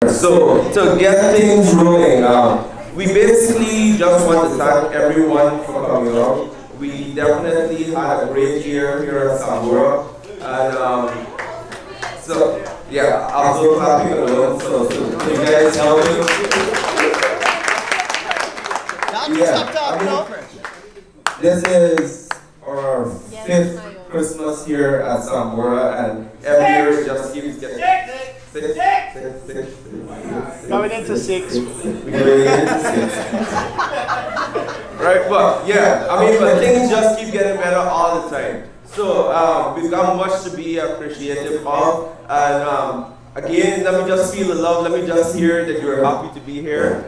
So to get things rolling, we basically just want to thank everyone for coming out. We definitely had a great year here at Sambora, and so yeah, I was so clapping alone. So you guys help me. This is our fifth Christmas here at Sambora, and every year it just keeps getting six. Coming into six. Right, but yeah, but things just keep getting better all the time. So we've got much to be appreciative of, and again, let me just feel the love. Let me just hear that you're happy to be here.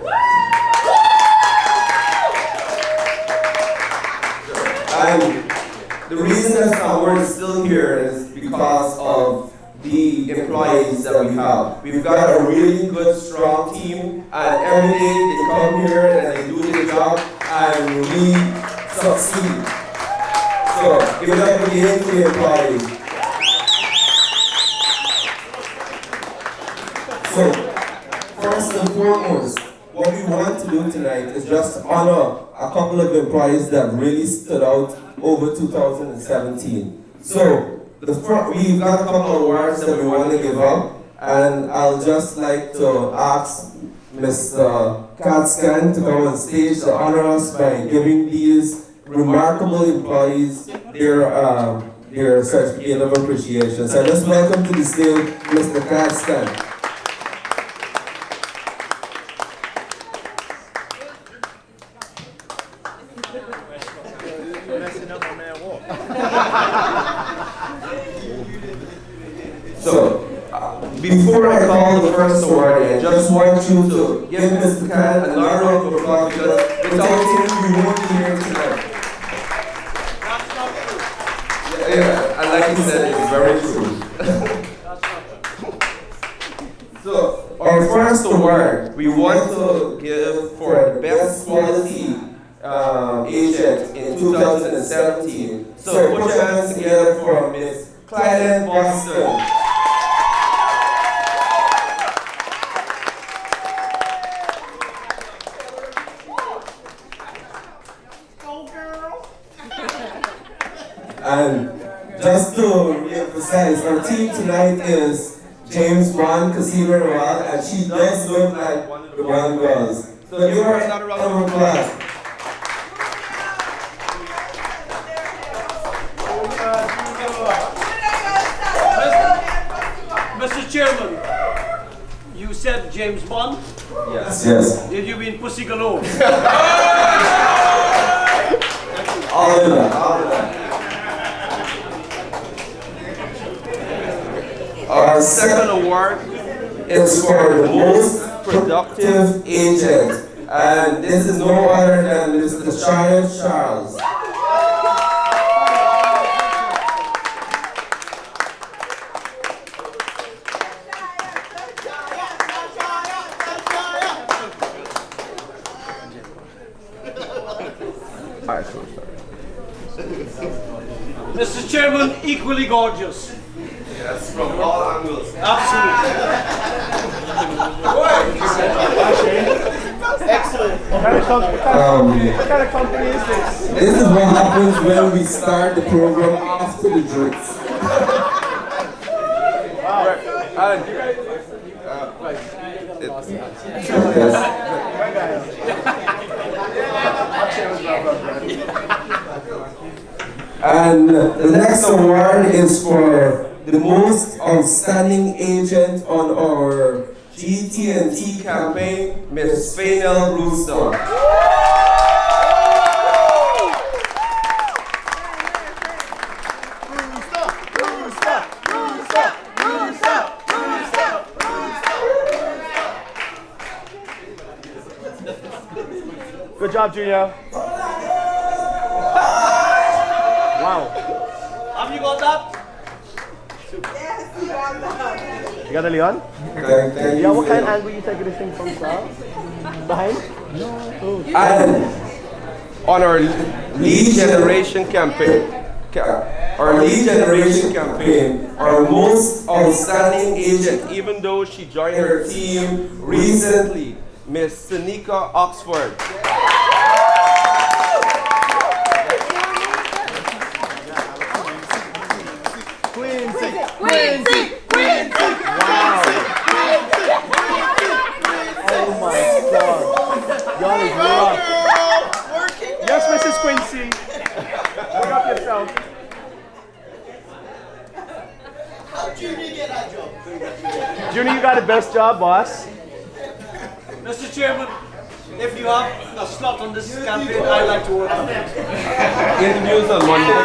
And the reason that Sambora is still here is because of the employees that we have. We've got a really good, strong team, and every day they come here and they do their job, and we succeed. So give it up again to the employees. So first and foremost, what we want to do tonight is just honor a couple of employees that really stood out over 2017. So we've got a couple of awards that we want to give up, and I'll just like to ask Mr. Katskan to come on stage to honor us by giving these remarkable employees their certificate of appreciation. So let's welcome to the stage Mr. Katskan. So, before I call the first award, I just want you to give Mr. Khan another round of applause, because without him, we won't be here tonight. Yeah, and like he said, it's very true. So, our first award, we want to give for the best quality agent in 2017. So, put your hands together for Miss Clyde Boston. And just to reemphasize, our team tonight is James Bond, Casino Royale, and she does look like the Bond girls. So give her another round of applause. Mr. Chairman, you said James Bond? Yes. Did you mean Pussy Galore? All of that. Our second award is for the most productive agent, and this is no other than Mr. Charles. Mr. Chairman, equally gorgeous. Yes, from all angles. Absolutely. Excellent. What kind of company is this? This is what happens when we start the program after the drinks. And the next award is for the most outstanding agent on our GT&T campaign, Miss Fainel Brewster. Good job, Junior. Wow. Have you got that? Yes, you got that. You got a Leon? Yeah, what kind of angle you take this thing from, sir? Behind? No. And on our lead generation campaign, our lead generation campaign, our most outstanding agent, even though she joined her team recently, Miss Sanika Oxford. Quincy! Wow! Oh my God! Y'all is rough. Yes, Mrs. Quincy. Pick up yourself. How Junior get that job? Junior, you got the best job, boss. Mr. Chairman, if you have a slot on this campaign, I'd like to work on it. Interviews on Monday.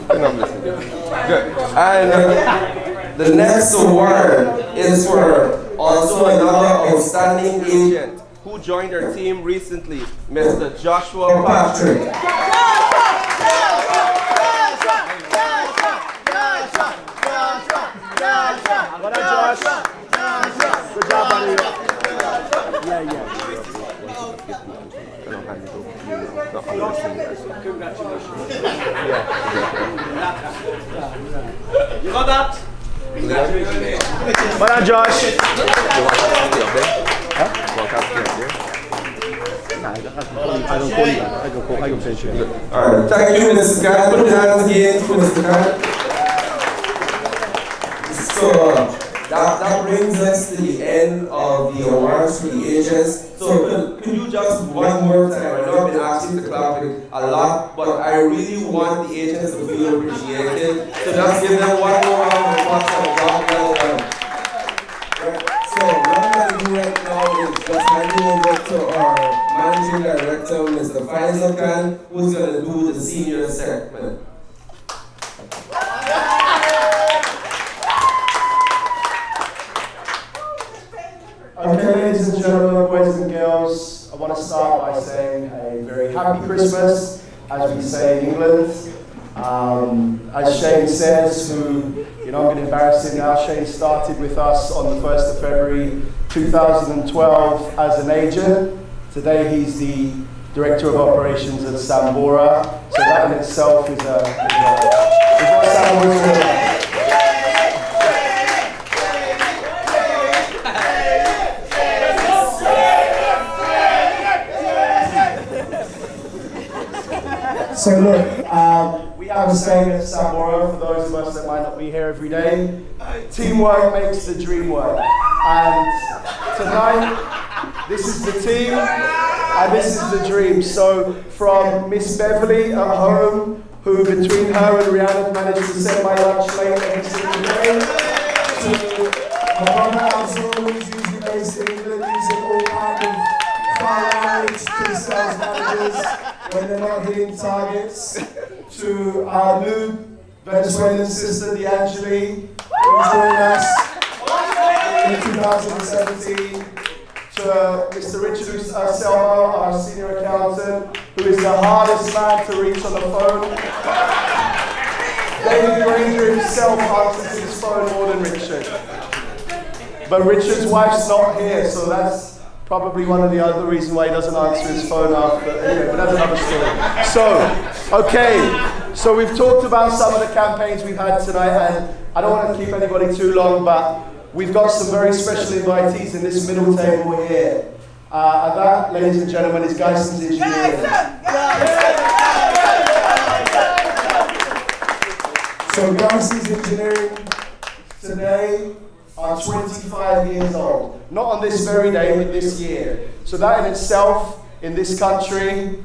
Good. And the next award is for also another outstanding agent who joined our team recently, Mr. Joshua Patrick. Well done, Josh. Good job, buddy. You got that? Well done, Josh. I can finish it. Alright, thank you, Mr. Khan. Put your hands again for Mr. Khan. So, that brings us to the end of the awards for the agents. So could you just one more time, I know I've been asking to clap it a lot, but I really want the agents to feel appreciated. So just give them one more round of applause for the job well done. Right. So what I'm going to do right now is just hand you over to our Managing Director, Mr. Faisal Khan, who's going to do the senior segment. Okay, ladies and gentlemen, boys and girls, I want to start by saying a very happy Christmas, as we say in England. As Shane says, who, I'm going to embarrass him now, Shane started with us on the 1st of February 2012 as an agent. Today he's the Director of Operations at Sambora, so that in itself is what Sambora is all about. So look, we have a saying at Sambora, for those of us that might not be here every day, teamwork makes the dream work. And tonight, this is the team, and this is the dream. So from Miss Beverly at home, who between her and Rihanna managed to send my lunch late every single day, to my brother Absalom, who's usually based in England, using all kinds of fire language to sales managers when they're not hitting targets, to our new Venezuelan sister, D'Angeli, who joined us in 2017, to Mr. Richard Selma, our senior accountant, who is the hardest man to reach on the phone. David Granger himself answers his phone more than Richard. But Richard's wife's not here, so that's probably one of the other reasons why he doesn't answer his phone after. Anyway, but that's another story. So we've talked about some of the campaigns we've had tonight, and I don't want to keep anybody too long, but we've got some very special invitees in this middle table here. And that, ladies and gentlemen, is Geissens Engineering. So Geissens Engineering today are 25 years old. Not on this very day, but this year. So that in itself, in this country,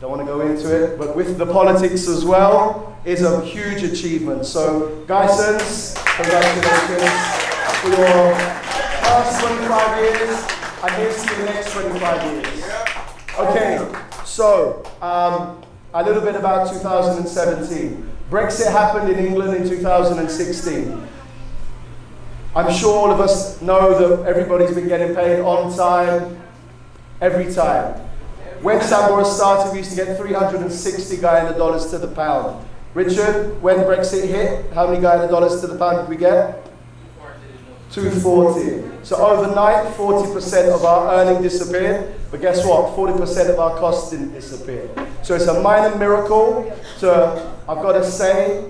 don't want to go into it, but with the politics as well, is a huge achievement. So Geissens, congratulations for your past 25 years, and here's to the next 25 years. Okay, so a little bit about 2017. Brexit happened in England in 2016. I'm sure all of us know that everybody's been getting paid on time, every time. When Sambora started, we used to get 360 Guyana dollars to the pound. Richard, when Brexit hit, how many Guyana dollars to the pound did we get? 240. So overnight, 40% of our earning disappeared, but guess what? 40% of our costs didn't disappear. So it's a minor miracle. So I've got to say,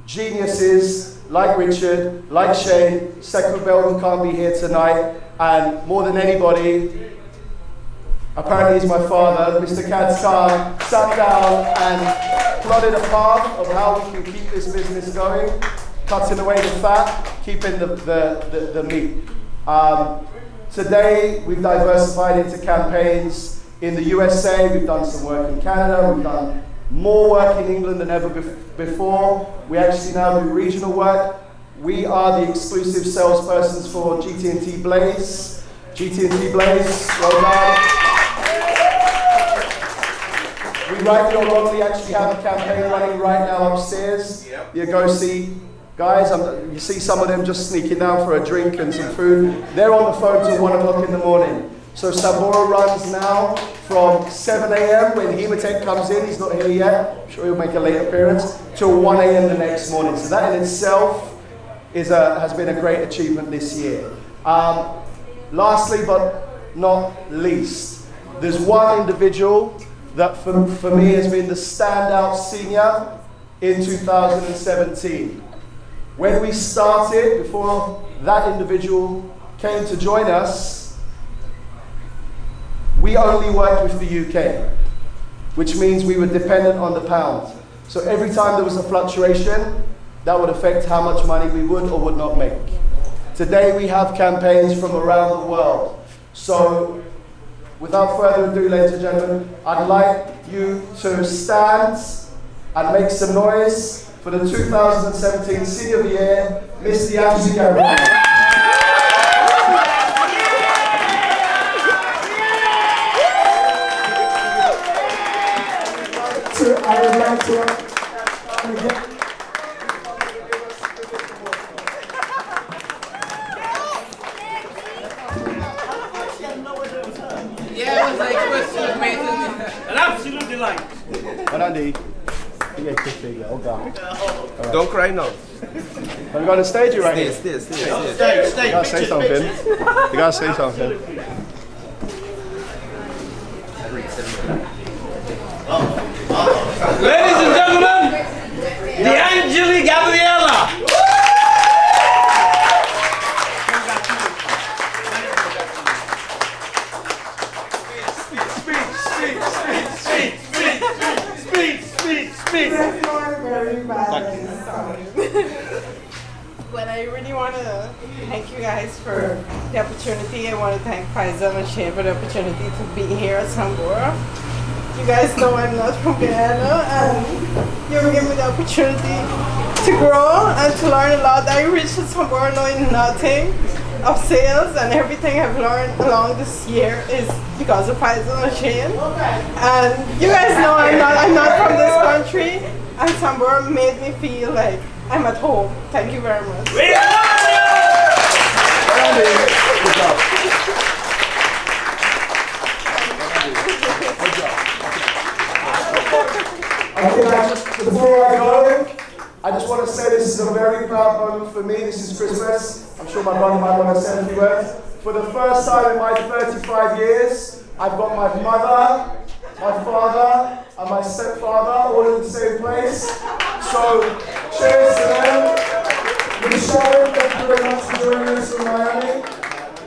geniuses like Richard, like Shane, Sekubel, who can't be here tonight, and more than anybody, apparently he's my father, Mr. Kadzkar, sat down and plotted a path of how we can keep this business going, cutting away the fat, keeping the meat. Today, we've diversified into campaigns in the USA, we've done some work in Canada, we've done more work in England than ever before. We actually now do regional work. We are the exclusive salespersons for GT&T Blaze. GT&T Blaze, well done. We rightly or wrongly actually have a campaign running right now upstairs. You go see guys, you see some of them just sneaking down for a drink and some food. They're on the phone till 1 o'clock in the morning. So Sambora runs now from 7 a.m. when Hematech comes in, he's not here yet, I'm sure he'll make a late appearance, till 1 a.m. the next morning. So that in itself has been a great achievement this year. Lastly but not least, there's one individual that for me has been the standout senior in 2017. When we started, before that individual came to join us, we only worked with the UK, which means we were dependent on the pound. So every time there was a fluctuation, that would affect how much money we would or would not make. Today we have campaigns from around the world. So without further ado, ladies and gentlemen, I'd like you to stand and make some noise for the 2017 Senior of the Year, Miss Dianji Gabriel. I would like to Yeah, it was amazing. An absolute delight. Andy, you get a quick figure. Oh God. Don't cry now. Are we going to stage you right here? Stay. You gotta say something. You gotta say something. Ladies and gentlemen, Dianji Gabriella. Speak. But I really want to thank you guys for the opportunity. I want to thank Faisal and Shane for the opportunity to be here at Sambora. You guys know I'm not from Guyana, and you give me the opportunity to grow and to learn a lot. I reached Sambora knowing nothing of sales, and everything I've learned along this year is because of Faisal and Shane. And you guys know I'm not from this country, and Sambora made me feel like I'm at home. Thank you very much. Before I go, I just want to say this is a very proud moment for me. This is Christmas. I'm sure my brother might want to say a few words. For the first time in my 35 years, I've got my mother, my father, and my stepfather all in the same place. So, cheers to them. Michelle, thank you very much for joining us from Miami.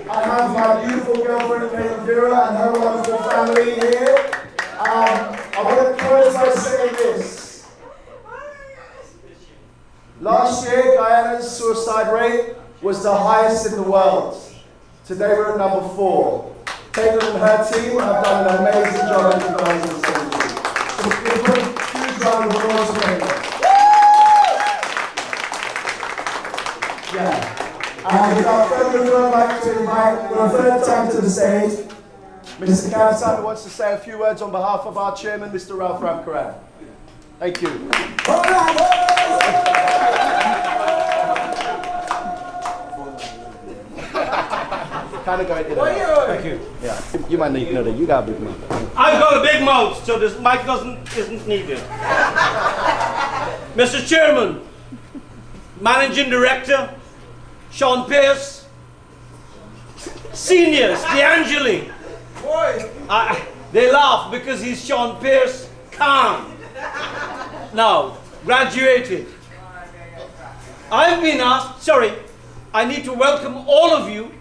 I have my beautiful girlfriend, named Vera, and her wonderful family here. I want to close by saying this. Last year, Guyana's suicide rate was the highest in the world. Today we're at number 4. Taylor and her team have done an amazing job in 2017. So we'll put a huge round of applause for them. Yeah. And without further ado, I'd like to invite for a third time to the stage, Mr. Kadzkar wants to say a few words on behalf of our chairman, Mr. Ralph Ramkaran. Thank you. Kind of go into that. Thank you. Yeah, you might need to know that you got a big mouth. I've got a big mouth, so this mic isn't needed. Mr. Chairman, Managing Director, Sean Pierce, seniors, D'Angeli. They laugh because he's Sean Pierce Khan. Now, graduated. I've been asked, sorry, I need to welcome all of you,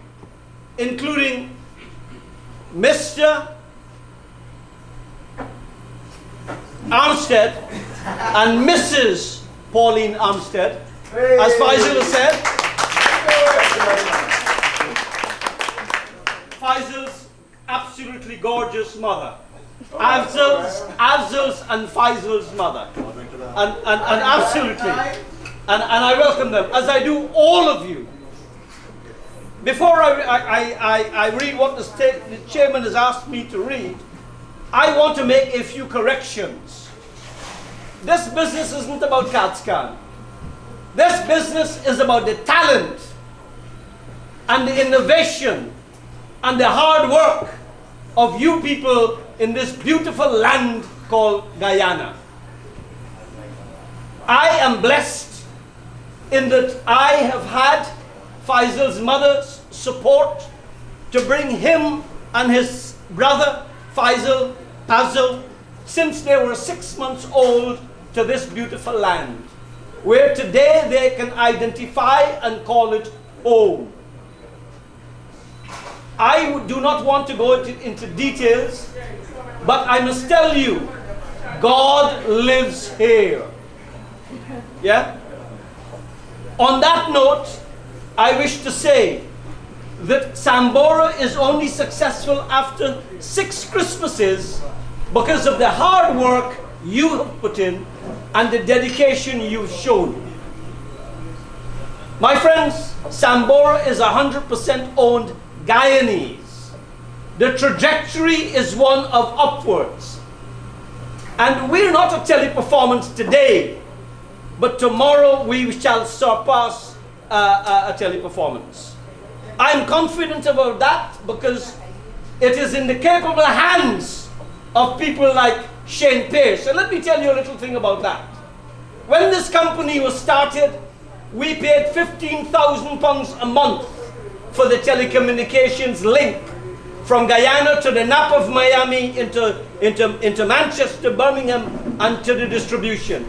including Mr. Armstead and Mrs. Pauline Armstead, as Faisal has said. Faisal's absolutely gorgeous mother. Afzal's and Faisal's mother. And absolutely. And I welcome them, as I do all of you. Before I read what the chairman has asked me to read, I want to make a few corrections. This business isn't about CAT scan. This business is about the talent and the innovation and the hard work of you people in this beautiful land called Guyana. I am blessed in that I have had Faisal's mother's support to bring him and his brother Faisal, Fazal, since they were 6 months old, to this beautiful land, where today they can identify and call it home. I do not want to go into details, but I must tell you, God lives here. Yeah? On that note, I wish to say that Sambora is only successful after 6 Christmases because of the hard work you have put in and the dedication you've shown. My friends, Sambora is 100% owned Guyanese. The trajectory is one of upwards. And we're not a teleperformance today, but tomorrow we shall surpass a teleperformance. I'm confident about that because it is in the capable hands of people like Shane Pierce. And let me tell you a little thing about that. When this company was started, we paid £15,000 a month for the telecommunications link from Guyana to the Nap of Miami into Manchester, Birmingham, and to the distribution.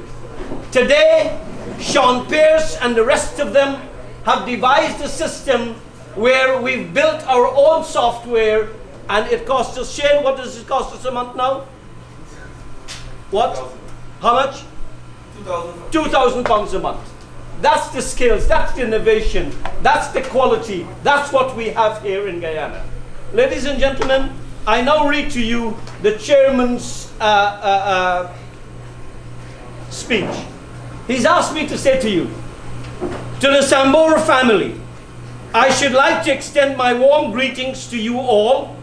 Today, Sean Pierce and the rest of them have devised a system where we've built our own software, and it costs us, Shane, what does it cost us a month now? What? How much? £2,000 a month. That's the skills, that's the innovation, that's the quality, that's what we have here in Guyana. Ladies and gentlemen, I now read to you the chairman's speech. He's asked me to say to you, to the Sambora family, I should like to extend my warm greetings to you all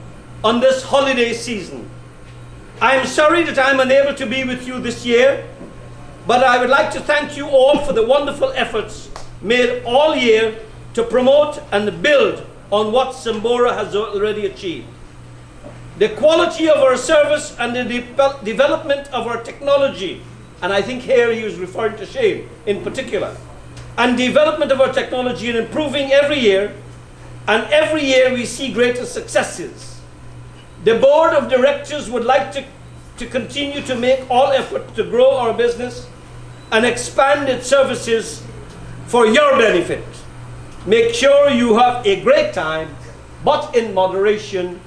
on this holiday season. I am sorry that I am unable to be with you this year, but I would like to thank you all for the wonderful efforts made all year to promote and build on what Sambora has already achieved. The quality of our service and the development of our technology, and I think here he was referring to Shane in particular, and development of our technology and improving every year, and every year we see greater successes. The board of directors would like to continue to make all effort to grow our business and expand its services for your benefit. Make sure you have a great time, but in moderation.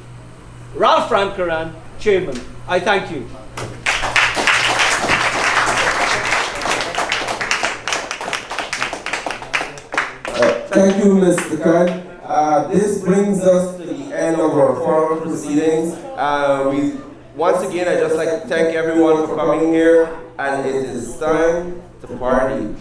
Ralph Ramkaran, Chairman. I thank you. Thank you, Mr. Khan. This brings us to the end of our formal proceedings. Once again, I'd just like to thank everyone for coming here, and it is time to party.